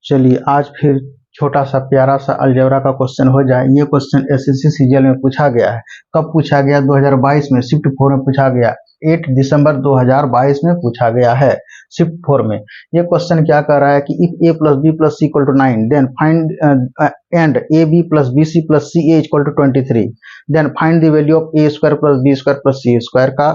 चलिए आज फिर छोटा सा प्यारा सा अलजेब्रा का क्वेश्चन हो जाए। ये क्वेश्चन एसएससी सीजीएल में पूछा गया है। कब पूछा गया? 2022 में शिफ्ट 4 में पूछा गया। 8 दिसंबर 2022 में पूछा गया है शिफ्ट 4 में। ये क्वेश्चन क्या कर रहा है कि if a plus B plus C equal to 9 then find and A B plus B C plus C A equal to 23 then find the value of A square plus B square plus C square का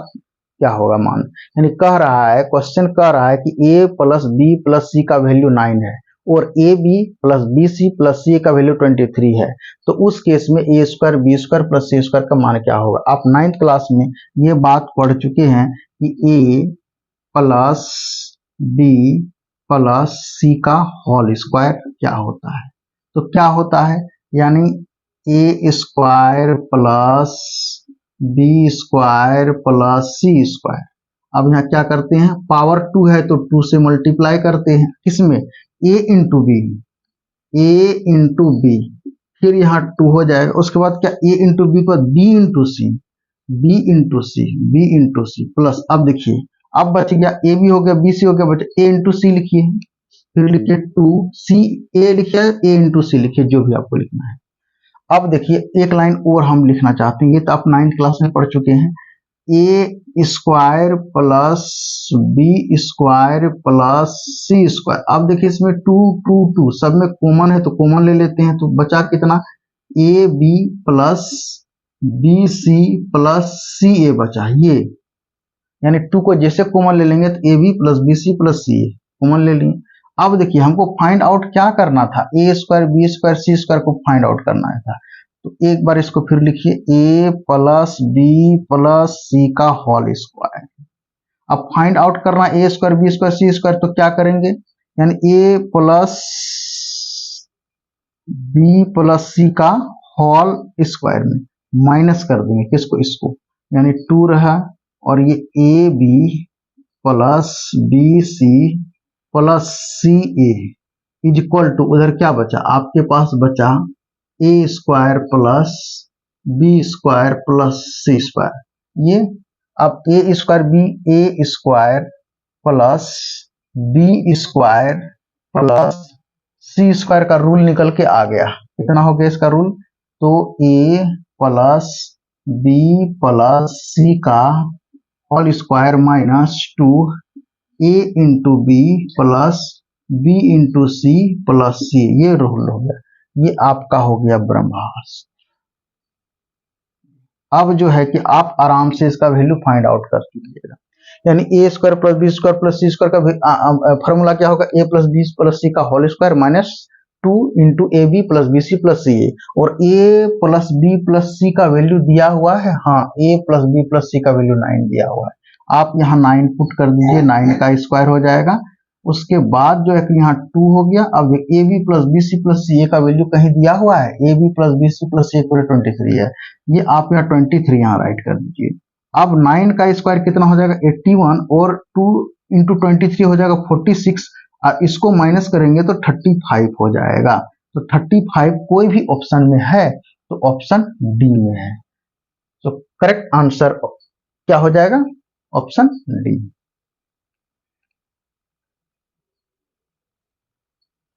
क्या होगा मान। यानी कह रहा है, question कह रहा है कि a plus B plus C का वैल्यू 9 है और A B plus B C plus C का वैल्यू 23 है। तो उस केस में A square B square plus C square का मान क्या होगा। आप 9th क्लास में ये बात पढ़ चुके हैं कि ए प्लस बी प्लस सी का होल स्क्वायर क्या होता है। तो क्या होता है, यानी A square plus B square plus C square. अब यहाँ क्या करते हैं, पावर 2 है तो 2 से मल्टीप्लाई करते हैं, किसमें, a into B, a into B, फिर यहाँ 2 हो जाएगा। उसके बाद क्या, a इंटू बी पर b into C, b into C, b into C plus, अब देखिए अब बच गया a भी हो गया b सी हो गया, बचे a इंटू सी लिखिए, फिर लिखिए 2 c a लिखिए, a इंटू सी लिखिए, जो भी आपको लिखना है। अब देखिए एक लाइन और हम लिखना चाहते हैं, ये तो आप 9th क्लास में पढ़ चुके हैं। A square plus B square plus C square. अब देखिए इसमें 2 2 2 सब में कॉमन है तो कॉमन ले लेते हैं, तो बचा कितना, A B plus B C plus C A बचा ये, यानी 2 को जैसे कॉमन ले लेंगे तो A B plus B C plus C A common ले लेंगे। अब देखिए हमको फाइंड आउट क्या करना था, ए स्क्वायर बी स्क्वायर सी स्क्वायर को फाइंड आउट करना था। तो एक बार इसको फिर लिखिए, ए प्लस बी प्लस सी का होल स्क्वायर। अब फाइंड आउट करना ए स्क्वायर बी स्क्वायर सी स्क्वायर, तो क्या करेंगे, यानी ए प्लस बी प्लस सी का होल स्क्वायर में माइनस कर देंगे किसको, इसको, यानी 2 रहा, और ये A B plus B C plus C A is equal to, उधर क्या बचा आपके पास, बचा A square plus B square plus C square. ये अब A square plus B square plus C square का रूल निकल के आ गया। कितना हो गया इसका रूल, तो A plus B plus C का whole square minus 2 A into B plus B into C plus C, ये रूल हो गया। ये आपका हो गया ब्रह्मास्त्र। अब जो है कि आप आराम से इसका वैल्यू फाइंड आउट कर लीजिएगा, यानी A square plus B square plus C square का फॉर्मूला क्या होगा, A plus B plus C का whole square minus 2 into A B plus B C plus C A, और A plus B plus C का value दिया हुआ है, हाँ A plus B plus C का वैल्यू 9 दिया हुआ है। आप यहाँ 9 पुट कर दीजिए, 9 का स्क्वायर हो जाएगा। उसके बाद जो है कि यहाँ 2 हो गया। अब A B plus B C plus C A का वैल्यू कहीं दिया हुआ है, A B plus B C plus C पूरे 23 है, ये आप यहाँ 23 यहाँ राइट कर दीजिए। अब 9 का स्क्वायर कितना हो जाएगा, 81, और 2 इंटू 23 हो जाएगा 46, और इसको माइनस करेंगे तो 35 हो जाएगा। तो 35 कोई भी ऑप्शन में है तो ऑप्शन डी में है। तो करेक्ट आंसर क्या हो जाएगा, ऑप्शन डी।